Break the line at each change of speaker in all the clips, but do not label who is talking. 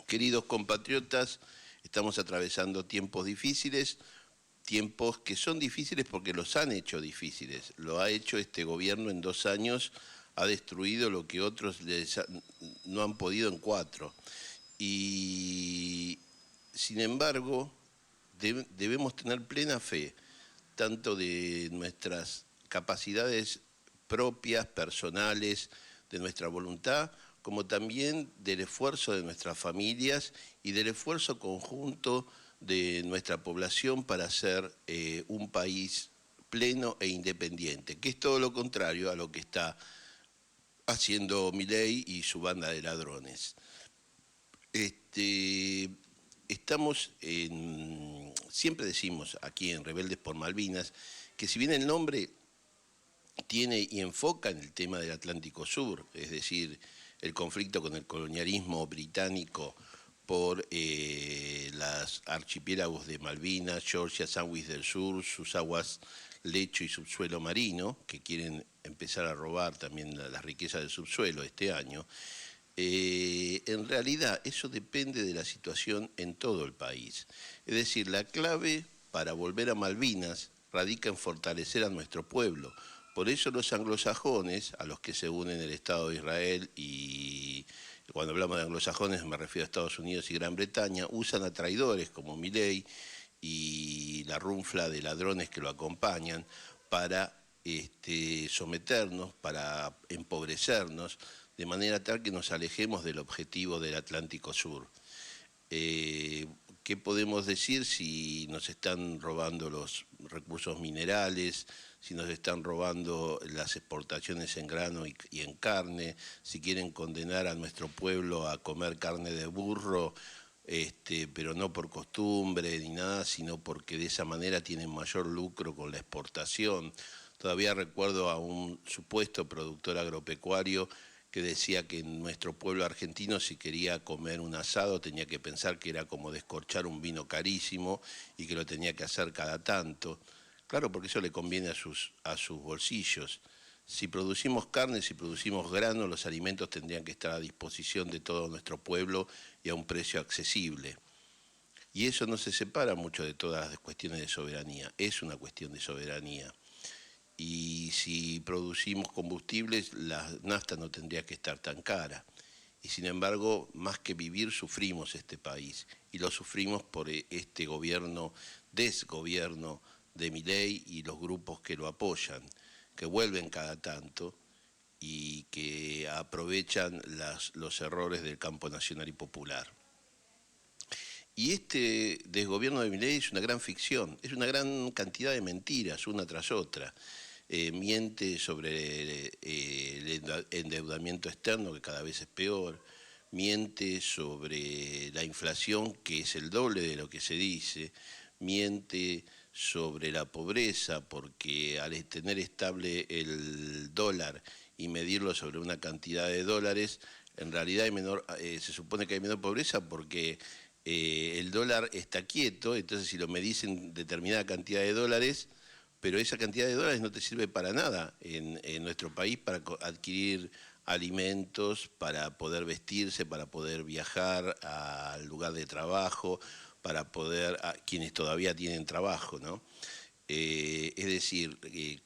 Queridos compatriotas, estamos atravesando tiempos difíciles, tiempos que son difíciles porque los han hecho difíciles. Lo ha hecho este gobierno en 2 años, ha destruido lo que otros no han podido en 4. Y sin embargo, debemos tener plena fe, tanto de nuestras capacidades propias, personales, de nuestra voluntad, como también del esfuerzo de nuestras familias y del esfuerzo conjunto de nuestra población para ser un país pleno e independiente, que es todo lo contrario a lo que está haciendo Milei y su banda de ladrones. Siempre decimos aquí en Rebeldes por Malvinas que si bien el nombre tiene y enfoca en el tema del Atlántico Sur, es decir, el conflicto con el colonialismo británico por los archipiélagos de Malvinas, Georgia, Sandwich del Sur, sus aguas lecho y subsuelo marino, que quieren empezar a robar también las riquezas del subsuelo este año. En realidad eso depende de la situación en todo el país. Es decir, la clave para volver a Malvinas radica en fortalecer a nuestro pueblo. Por eso los anglosajones, a los que se unen el Estado de Israel, y cuando hablamos de anglosajones me refiero a Estados Unidos y Gran Bretaña, usan a traidores como Milei y la runfla de ladrones que lo acompañan para someternos, para empobrecernos, de manera tal que nos alejemos del objetivo del Atlántico Sur. ¿Qué podemos decir si nos están robando los recursos minerales, si nos están robando las exportaciones en grano y en carne, si quieren condenar a nuestro pueblo a comer carne de burro, pero no por costumbre ni nada, sino porque de esa manera tienen mayor lucro con la exportación? Todavía recuerdo a un supuesto productor agropecuario que decía que en nuestro pueblo argentino si quería comer un asado tenía que pensar que era como descorchar un vino carísimo y que lo tenía que hacer cada tanto. Claro, porque eso le conviene a sus bolsillos. Si producimos carne, si producimos grano, los alimentos tendrían que estar a disposición de todo nuestro pueblo y a un precio accesible. Y eso no se separa mucho de todas las cuestiones de soberanía, es una cuestión de soberanía. Y si producimos combustibles, la nafta no tendría que estar tan cara. Y sin embargo, más que vivir, sufrimos este país. Y lo sufrimos por este gobierno, desgobierno de Milei y los grupos que lo apoyan, que vuelven cada tanto y que aprovechan los errores del campo nacional y popular. Y este desgobierno de Milei es una gran ficción, es una gran cantidad de mentiras, una tras otra. Miente sobre el endeudamiento externo, que cada vez es peor, miente sobre la inflación, que es el doble de lo que se dice, miente sobre la pobreza, porque al tener estable el dólar y medirlo sobre una cantidad de dólares, en realidad se supone que hay menor pobreza porque el dólar está quieto, entonces si lo medís en determinada cantidad de dólares, pero esa cantidad de dólares no te sirve para nada en nuestro país para adquirir alimentos, para poder vestirse, para poder viajar al lugar de trabajo, para poder, a quienes todavía tienen trabajo, ¿no? Es decir,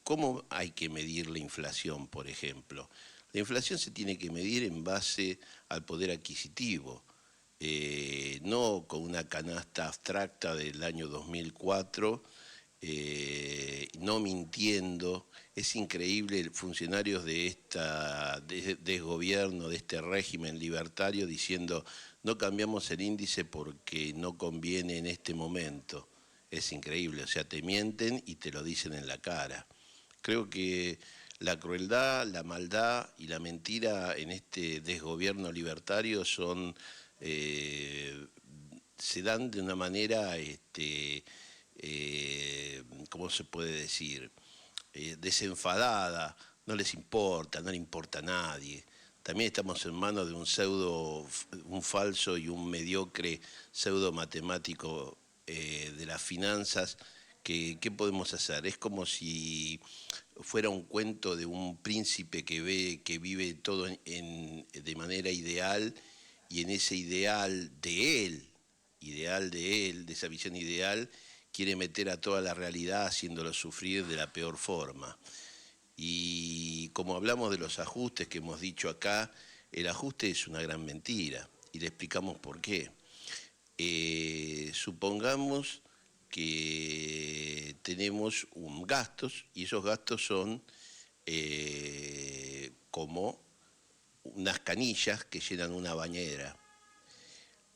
¿cómo hay que medir la inflación, por ejemplo? La inflación se tiene que medir en base al poder adquisitivo, no con una canasta abstracta del año 2004, no mintiendo. Es increíble funcionarios de gobierno, de este régimen libertario, diciendo no cambiamos el índice porque no conviene en este momento. Es increíble, o sea, te mienten y te lo dicen en la cara. Creo que la crueldad, la maldad y la mentira en este desgobierno libertario se dan de una manera, ¿cómo se puede decir? Desenfadada, no les importa, no le importa a nadie. También estamos en manos de un falso y un mediocre pseudo matemático de las finanzas. ¿Qué podemos hacer? Es como si fuera un cuento de un príncipe que vive todo de manera ideal y en ese ideal de él, de esa visión ideal, quiere meter a toda la realidad haciéndolo sufrir de la peor forma. Y como hablamos de los ajustes que hemos dicho acá, el ajuste es una gran mentira y le explicamos por qué. Supongamos que tenemos gastos y esos gastos son como unas canillas que llenan una bañera.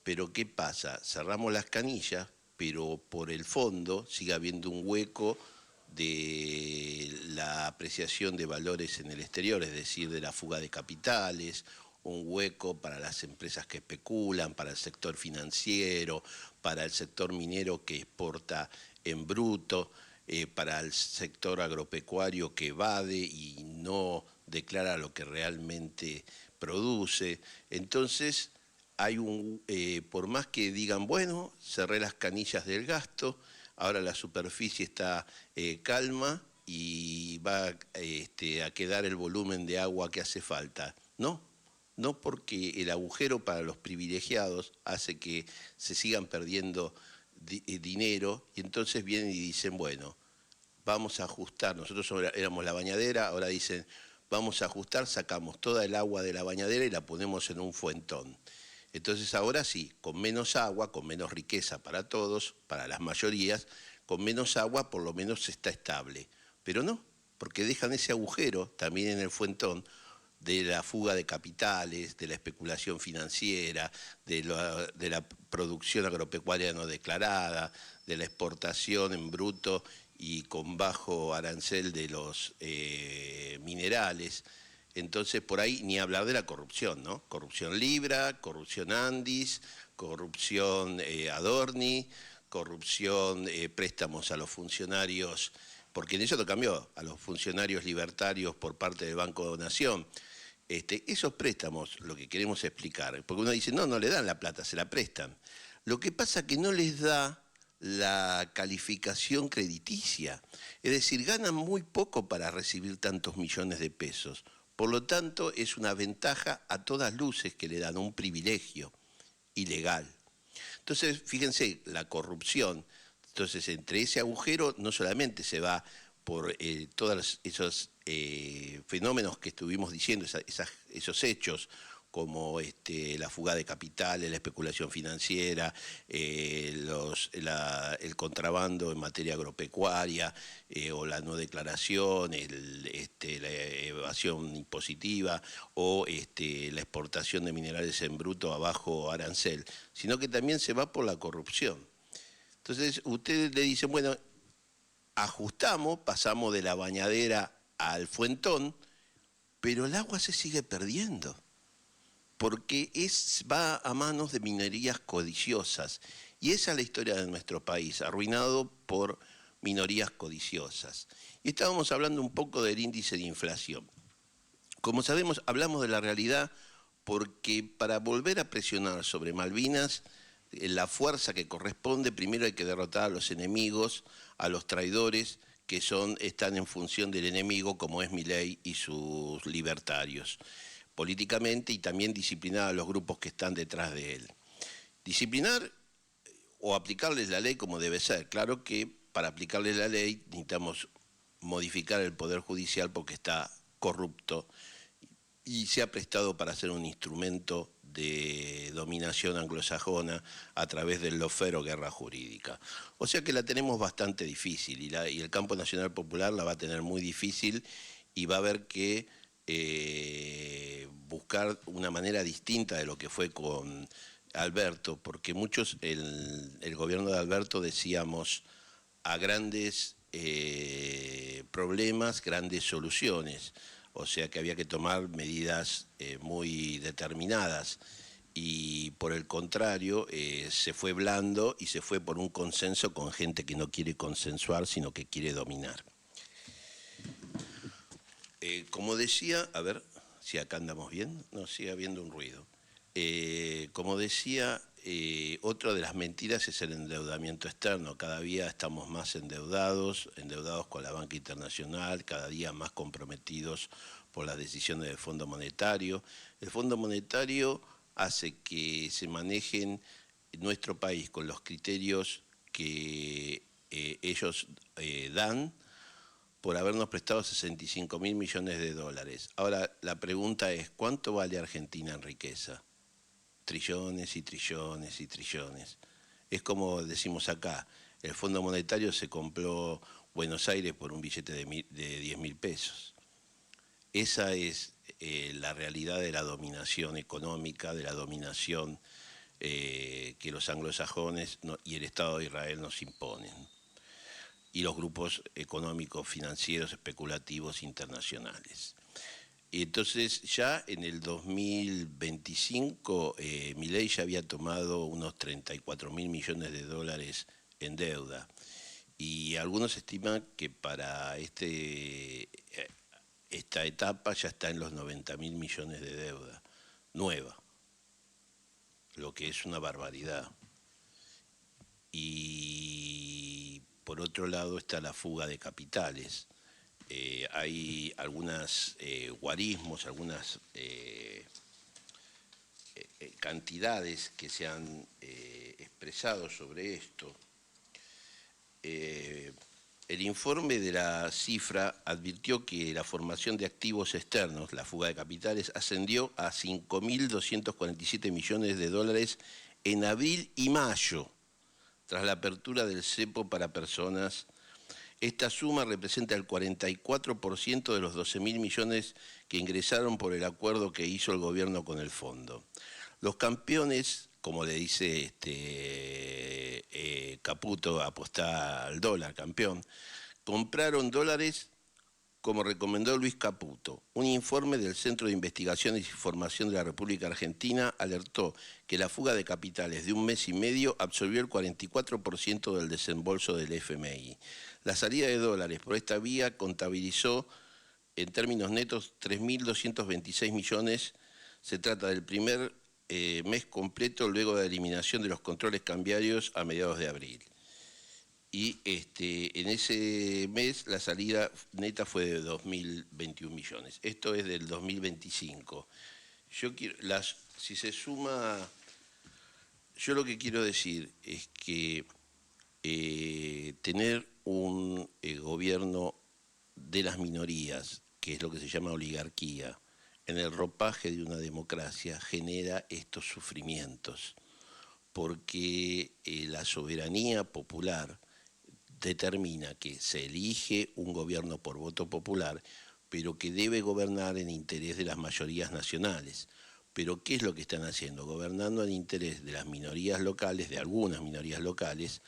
Pero ¿qué pasa? Cerramos las canillas, pero por el fondo sigue habiendo un hueco de la apreciación de valores en el exterior, es decir, de la fuga de capitales, un hueco para las empresas que especulan, para el sector financiero, para el sector minero que exporta en bruto, para el sector agropecuario que evade y no declara lo que realmente produce. Entonces, hay por más que digan, bueno, cerré las canillas del gasto, ahora la superficie está calma y va a quedar el volumen de agua que hace falta. No porque el agujero para los privilegiados hace que se sigan perdiendo dinero y entonces vienen y dicen, bueno, vamos a ajustar, nosotros éramos la bañadera, ahora dicen, vamos a ajustar, sacamos toda el agua de la bañadera y la ponemos en un fuentón. Entonces ahora sí, con menos agua, con menos riqueza para todos, para las mayorías, con menos agua por lo menos está estable. Pero no, porque dejan ese agujero también en el fuentón de la fuga de capitales, de la especulación financiera, de la producción agropecuaria no declarada, de la exportación en bruto y con bajo arancel de los minerales. Entonces, por ahí ni hablar de la corrupción, ¿no? Corrupción Libra, corrupción Andis, corrupción Adorni, corrupción préstamos a los funcionarios, porque en eso no cambió, a los funcionarios libertarios por parte del Banco de Nación. Esos préstamos, lo que queremos explicar, porque uno dice, no le dan la plata, se la prestan. Lo que pasa es que no les da la calificación crediticia, es decir, ganan muy poco para recibir tantos millones de pesos. Por lo tanto, es una ventaja a todas luces que le dan un privilegio ilegal. Entonces, fíjense, la corrupción. Entonces, entre ese agujero no solamente se va por todos esos fenómenos que estuvimos diciendo, esos hechos, como la fuga de capitales, la especulación financiera, el contrabando en materia agropecuaria o la no declaración, la evasión impositiva o la exportación de minerales en bruto a bajo arancel, sino que también se va por la corrupción. Entonces, ustedes le dicen, bueno, ajustamos, pasamos de la bañadera al fuentón, pero el agua se sigue perdiendo porque va a manos de minorías codiciosas. Y esa es la historia de nuestro país, arruinado por minorías codiciosas. Y estábamos hablando un poco del índice de inflación. Como sabemos, hablamos de la realidad porque para volver a presionar sobre Malvinas, la fuerza que corresponde, primero hay que derrotar a los enemigos, a los traidores, que están en función del enemigo, como es Milei y sus libertarios políticamente, y también disciplinar a los grupos que están detrás de él. Disciplinar o aplicarles la ley como debe ser. Claro que para aplicarles la ley necesitamos modificar el Poder Judicial porque está corrupto y se ha prestado para ser un instrumento de dominación anglosajona a través del lawfare o guerra jurídica. O sea que la tenemos bastante difícil y el campo nacional popular la va a tener muy difícil y va a haber que buscar una manera distinta de lo que fue con Alberto, porque muchos, el gobierno de Alberto decíamos a grandes problemas, grandes soluciones, o sea que había que tomar medidas muy determinadas y por el contrario se fue blando y se fue por un consenso con gente que no quiere consensuar, sino que quiere dominar. Como decía, a ver si acá andamos bien, no, sigue habiendo un ruido. Como decía, otra de las mentiras es el endeudamiento externo. Cada día estamos más endeudados con la banca internacional, cada día más comprometidos por las decisiones del Fondo Monetario. El Fondo Monetario hace que se manejen nuestro país con los criterios que ellos dan por habernos prestado 65.000 millones de dólares. Ahora, la pregunta es, ¿cuánto vale Argentina en riqueza? Trillones y trillones y trillones. Es como decimos acá, el Fondo Monetario se compró Buenos Aires por un billete de 10.000 pesos. Esa es la realidad de la dominación económica, de la dominación que los anglosajones y el Estado de Israel nos imponen, y los grupos económicos, financieros, especulativos internacionales. Y entonces ya en el 2025 Milei ya había tomado unos 34.000 millones de dólares en deuda, y algunos estiman que para esta etapa ya está en los 90.000 millones de deuda nueva, lo que es una barbaridad. Y por otro lado está la fuga de capitales. Hay algunos guarismos, algunas cantidades que se han expresado sobre esto. El informe de la cifra advirtió que la formación de activos externos, la fuga de capitales, ascendió a 5.247 millones de dólares en abril y mayo, tras la apertura del cepo para personas. Esta suma representa el 44% de los 12.000 millones que ingresaron por el acuerdo que hizo el gobierno con el fondo. Los campeones, como le dice Caputo, apostar al dólar, campeón, compraron dólares como recomendó Luis Caputo. Un informe del Centro de Investigaciones y Formación de la República Argentina alertó que la fuga de capitales de un mes y medio absorbió el 44% del desembolso del FMI. La salida de dólares por esta vía contabilizó en términos netos 3.226 millones. Se trata del primer mes completo luego de la eliminación de los controles cambiarios a mediados de abril. Y en ese mes la salida neta fue de 2.021 millones. Esto es del 2025. Si se suma, yo lo que quiero decir es que tener un gobierno de las minorías, que es lo que se llama oligarquía, en el ropaje de una democracia genera estos sufrimientos, porque la soberanía popular determina que se elige un gobierno por voto popular, pero que debe gobernar en interés de las mayorías nacionales. Pero ¿qué es lo que están haciendo? Gobernando en interés de las minorías locales, de algunas minorías locales,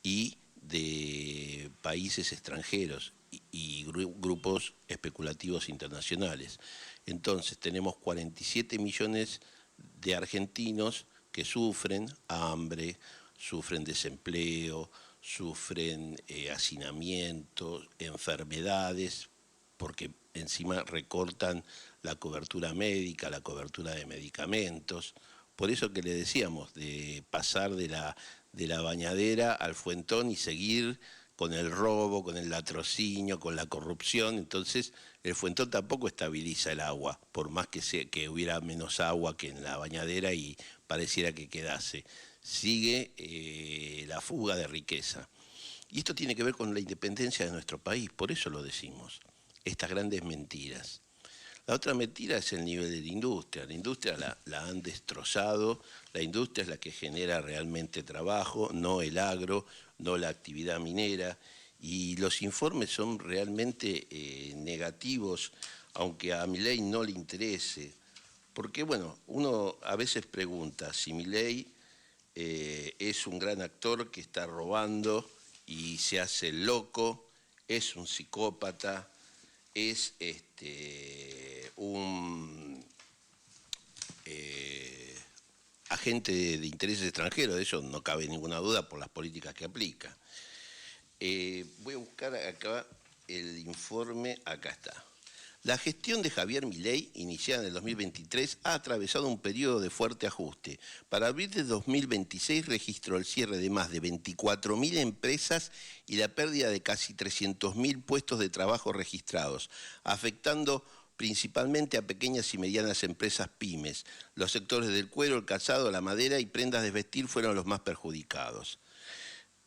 y de países extranjeros y grupos especulativos internacionales. Entonces tenemos 47 millones de argentinos que sufren hambre, sufren desempleo, sufren hacinamiento, enfermedades, porque encima recortan la cobertura médica, la cobertura de medicamentos. Por eso que le decíamos, de pasar de la bañadera al fuentón y seguir con el robo, con el latrocinio, con la corrupción. Entonces el fuentón tampoco estabiliza el agua, por más que hubiera menos agua que en la bañadera y pareciera que quedase. Sigue la fuga de riqueza. Y esto tiene que ver con la independencia de nuestro país, por eso lo decimos, estas grandes mentiras. La otra mentira es el nivel de la industria. La industria la han destrozado, la industria es la que genera realmente trabajo, no el agro, no la actividad minera, y los informes son realmente negativos, aunque a Milei no le interese, porque bueno, uno a veces pregunta si Milei es un gran actor que está robando y se hace loco, es un psicópata, es un agente de intereses extranjeros, de eso no cabe ninguna duda por las políticas que aplica. Voy a buscar acá el informe, acá está. La gestión de Javier Milei, iniciada en el 2023, ha atravesado un periodo de fuerte ajuste. Para abril de 2026 registró el cierre de más de 24.000 empresas y la pérdida de casi 300.000 puestos de trabajo registrados, afectando principalmente a pequeñas y medianas empresas pymes. Los sectores del cuero, el calzado, la madera y prendas de vestir fueron los más perjudicados.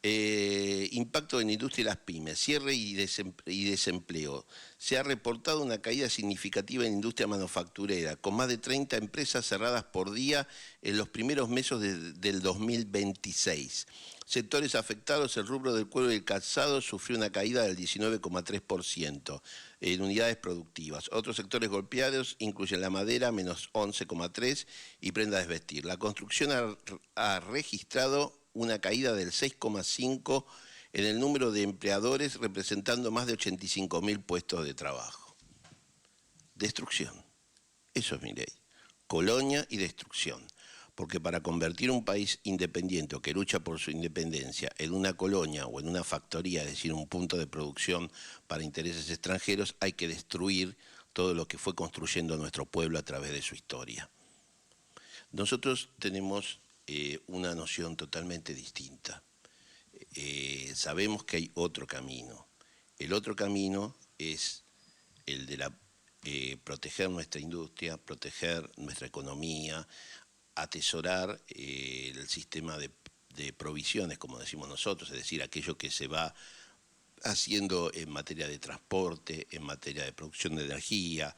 Impacto en la industria y las pymes, cierre y desempleo. Se ha reportado una caída significativa en la industria manufacturera, con más de 30 empresas cerradas por día en los primeros meses del 2026. Sectores afectados, el rubro del cuero y el calzado sufrió una caída del 19,3% en unidades productivas. Otros sectores golpeados incluyen la madera, menos 11,3%, y prendas de vestir. La construcción ha registrado una caída del 6,5% en el número de empleadores, representando más de 85.000 puestos de trabajo. Destrucción. Eso es Milei. Colonia y destrucción. Porque para convertir un país independiente o que lucha por su independencia en una colonia o en una factoría, es decir, un punto de producción para intereses extranjeros, hay que destruir todo lo que fue construyendo nuestro pueblo a través de su historia. Nosotros tenemos una noción totalmente distinta. Sabemos que hay otro camino. El otro camino es el de proteger nuestra industria, proteger nuestra economía, atesorar el sistema de provisiones, como decimos nosotros, es decir, aquello que se va haciendo en materia de transporte, en materia de producción de energía,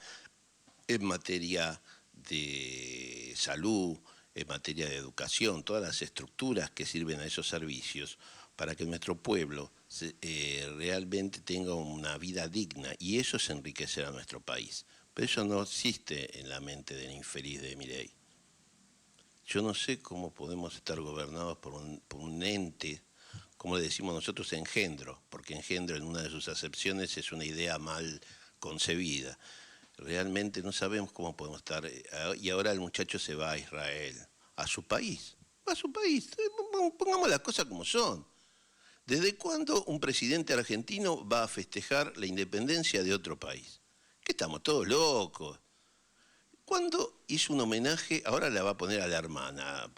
en materia de salud, en materia de educación, todas las estructuras que sirven a esos servicios para que nuestro pueblo realmente tenga una vida digna, y eso es enriquecer a nuestro país. Pero eso no existe en la mente del infeliz de Milei. Yo no sé cómo podemos estar gobernados por un ente, como le decimos nosotros, engendro, porque engendro en una de sus acepciones es una idea mal concebida. Realmente no sabemos cómo podemos estar. Y ahora el muchacho se va a Israel, a su país. Va a su país. Pongamos las cosas como son. ¿Desde cuándo un presidente argentino va a festejar la independencia de otro país? Que estamos todos locos. ¿Cuándo hizo un homenaje? Ahora la va a poner a la hermana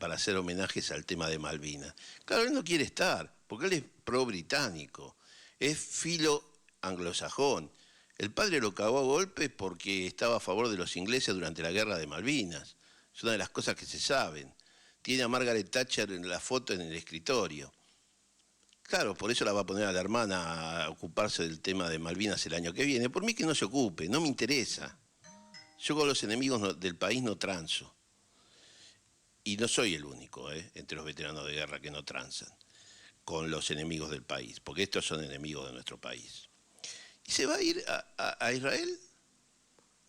para hacer homenajes al tema de Malvinas. Claro, él no quiere estar, porque él es pro-británico, es filo anglosajón. El padre lo cagó a golpes porque estaba a favor de los ingleses durante la guerra de Malvinas. Es una de las cosas que se saben. Tiene a Margaret Thatcher en la foto en el escritorio. Claro, por eso la va a poner a la hermana a ocuparse del tema de Malvinas el año que viene. Por mí que no se ocupe, no me interesa. Yo con los enemigos del país no transo. Y no soy el único, entre los veteranos de guerra que no transan con los enemigos del país, porque estos son enemigos de nuestro país. Y se va a ir a Israel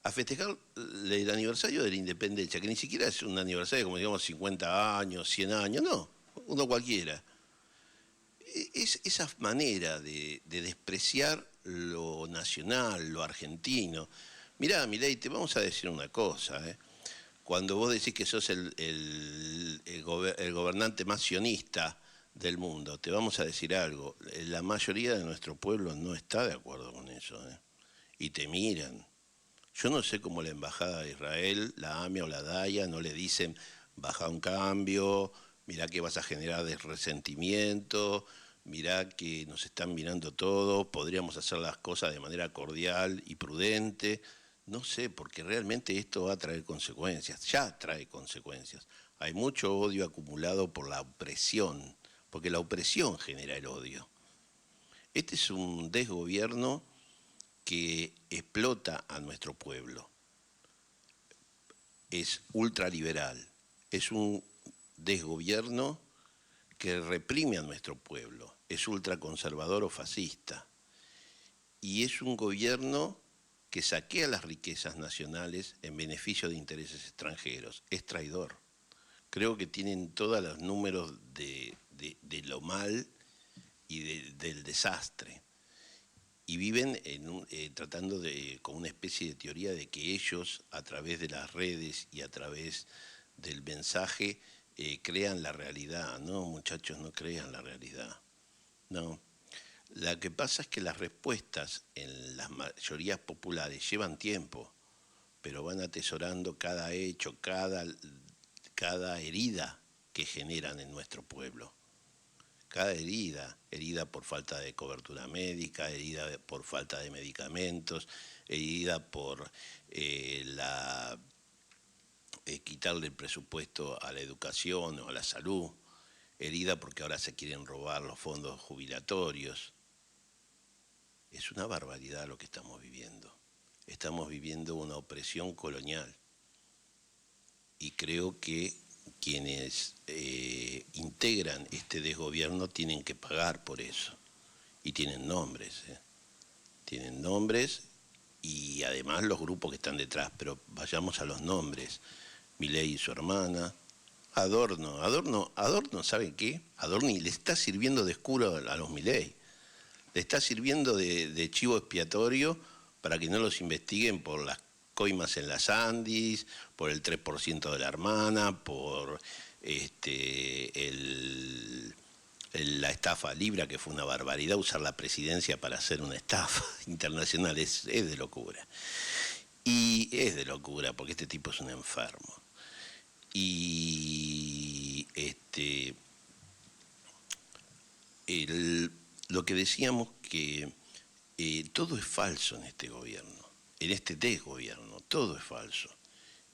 a festejar el aniversario de la independencia, que ni siquiera es un aniversario como digamos 50 años, 100 años, no, uno cualquiera. Es esa manera de despreciar lo nacional, lo argentino. Mirá, Milei, te vamos a decir una cosa, Cuando vos decís que sos el gobernante más sionista del mundo, te vamos a decir algo. La mayoría de nuestro pueblo no está de acuerdo con eso, y te miran. Yo no sé cómo la embajada de Israel, la AMIA o la DAIA, no le dicen baja un cambio, mirá que vas a generar de resentimiento, mirá que nos están mirando todo, podríamos hacer las cosas de manera cordial y prudente. No sé, porque realmente esto va a traer consecuencias, ya trae consecuencias. Hay mucho odio acumulado por la opresión, porque la opresión genera el odio. Este es un desgobierno que explota a nuestro pueblo. Es ultraliberal, es un desgobierno que reprime a nuestro pueblo, es ultraconservador o fascista, y es un gobierno que saquea las riquezas nacionales en beneficio de intereses extranjeros. Es traidor. Creo que tienen todos los números de lo mal y del desastre. Y viven tratando con una especie de teoría de que ellos, a través de las redes y a través del mensaje, crean la realidad. No, muchachos, no crean la realidad. No. Lo que pasa es que las respuestas en las mayorías populares llevan tiempo, pero van atesorando cada hecho, cada herida que generan en nuestro pueblo. cada herida, herida por falta de cobertura médica, herida por falta de medicamentos, herida por quitarle el presupuesto a la educación o a la salud, herida porque ahora se quieren robar los fondos jubilatorios. Es una barbaridad lo que estamos viviendo. Estamos viviendo una opresión colonial y creo que quienes integran este desgobierno tienen que pagar por eso. Y tienen nombres, tienen nombres y además los grupos que están detrás, pero vayamos a los nombres. Milei y su hermana, Adorno, ¿saben qué? Adorno le está sirviendo de escudo a los Milei, le está sirviendo de chivo expiatorio para que no los investiguen por las coimas en las Andis, por el 3% de la hermana, por la estafa a Libra, que fue una barbaridad usar la presidencia para hacer una estafa internacional, es de locura. Y es de locura porque este tipo es un enfermo. Y lo que decíamos que todo es falso en este gobierno, en este desgobierno, todo es falso.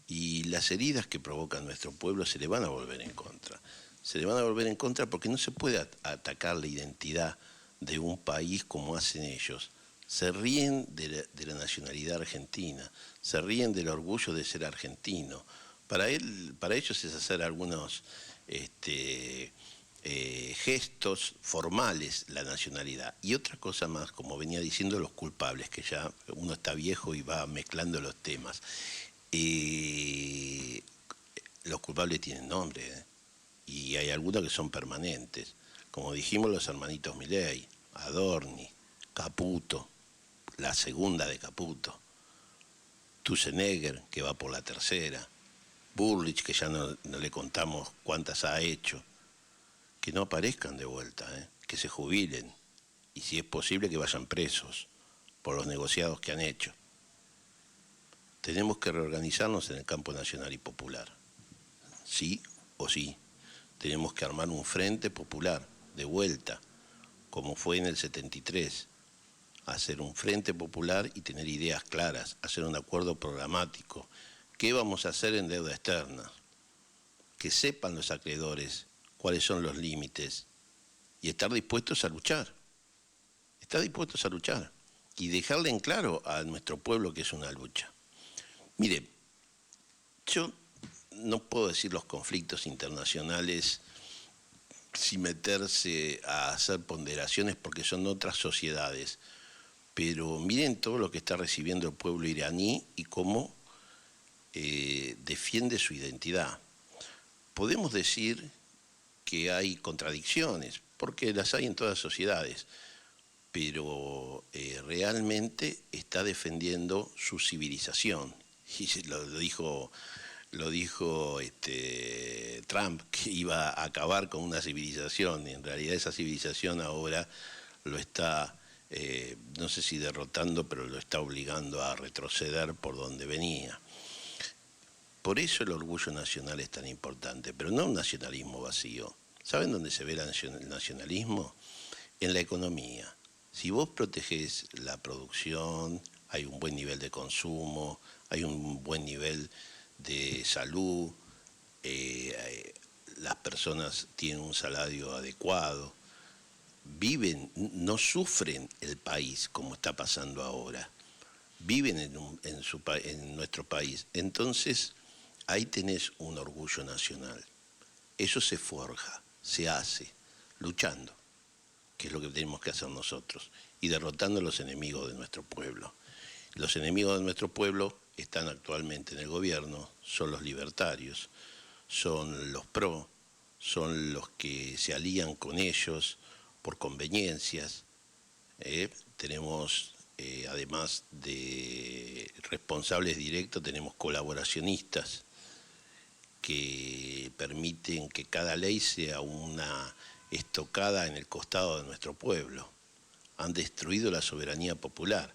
Y las heridas que provoca nuestro pueblo se le van a volver en contra. Se le van a volver en contra porque no se puede atacar la identidad de un país como hacen ellos. Se ríen de la nacionalidad argentina, se ríen del orgullo de ser argentino. Para ellos es hacer algunos gestos formales la nacionalidad. Y otra cosa más, como venía diciendo, los culpables, que ya uno está viejo y va mezclando los temas. Los culpables tienen nombre, y hay algunos que son permanentes. Como dijimos, los hermanitos Milei, Adorni, Caputo, la segunda de Caputo, Tusenegger, que va por la tercera, Bullrich, que ya no le contamos cuántas ha hecho, que no aparezcan de vuelta, que se jubilen, y si es posible que vayan presos por los negociados que han hecho. Tenemos que reorganizarnos en el campo nacional y popular, sí o sí. Tenemos que armar un frente popular de vuelta, como fue en el 73, hacer un frente popular y tener ideas claras, hacer un acuerdo programático. ¿Qué vamos a hacer en deuda externa? Que sepan los acreedores cuáles son los límites y estar dispuestos a luchar. Estar dispuestos a luchar y dejarle en claro a nuestro pueblo que es una lucha. Mire, yo no puedo decir los conflictos internacionales sin meterse a hacer ponderaciones porque son otras sociedades, pero miren todo lo que está recibiendo el pueblo iraní y cómo defiende su identidad. Podemos decir que hay contradicciones, porque las hay en todas sociedades, pero realmente está defendiendo su civilización. Y lo dijo Trump, que iba a acabar con una civilización, y en realidad esa civilización ahora lo está, no sé si derrotando, pero lo está obligando a retroceder por donde venía. Por eso el orgullo nacional es tan importante, pero no un nacionalismo vacío. ¿Saben dónde se ve el nacionalismo? En la economía. Si vos protegés la producción, hay un buen nivel de consumo, hay un buen nivel de salud, las personas tienen un salario adecuado, viven, no sufren el país como está pasando ahora, viven en nuestro país. Entonces, ahí tenés un orgullo nacional. Eso se forja, se hace, luchando, que es lo que tenemos que hacer nosotros, y derrotando a los enemigos de nuestro pueblo. Los enemigos de nuestro pueblo están actualmente en el gobierno, son los libertarios, son los pro, son los que se alían con ellos por conveniencias. Tenemos, además de responsables directos, tenemos colaboracionistas que permiten que cada ley sea una estocada en el costado de nuestro pueblo. Han destruido la soberanía popular.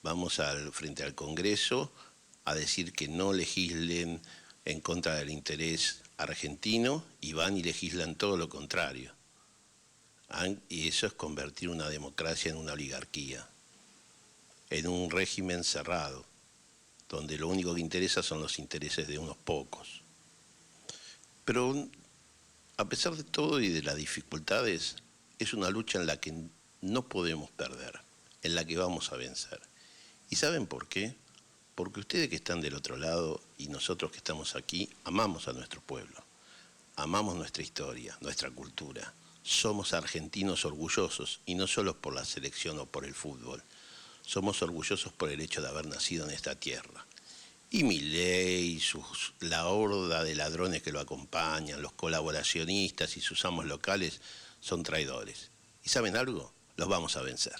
Vamos frente al Congreso a decir que no legislen en contra del interés argentino y van y legislan todo lo contrario. Y eso es convertir una democracia en una oligarquía, en un régimen cerrado, donde lo único que interesa son los intereses de unos pocos. Pero a pesar de todo y de las dificultades, es una lucha en la que no podemos perder, en la que vamos a vencer. ¿Y saben por qué? Porque ustedes que están del otro lado y nosotros que estamos aquí, amamos a nuestro pueblo, amamos nuestra historia, nuestra cultura. Somos argentinos orgullosos, y no solo por la selección o por el fútbol. Somos orgullosos por el hecho de haber nacido en esta tierra. Y Milei, la horda de ladrones que lo acompañan, los colaboracionistas y sus amos locales son traidores. ¿Y saben algo? Los vamos a vencer.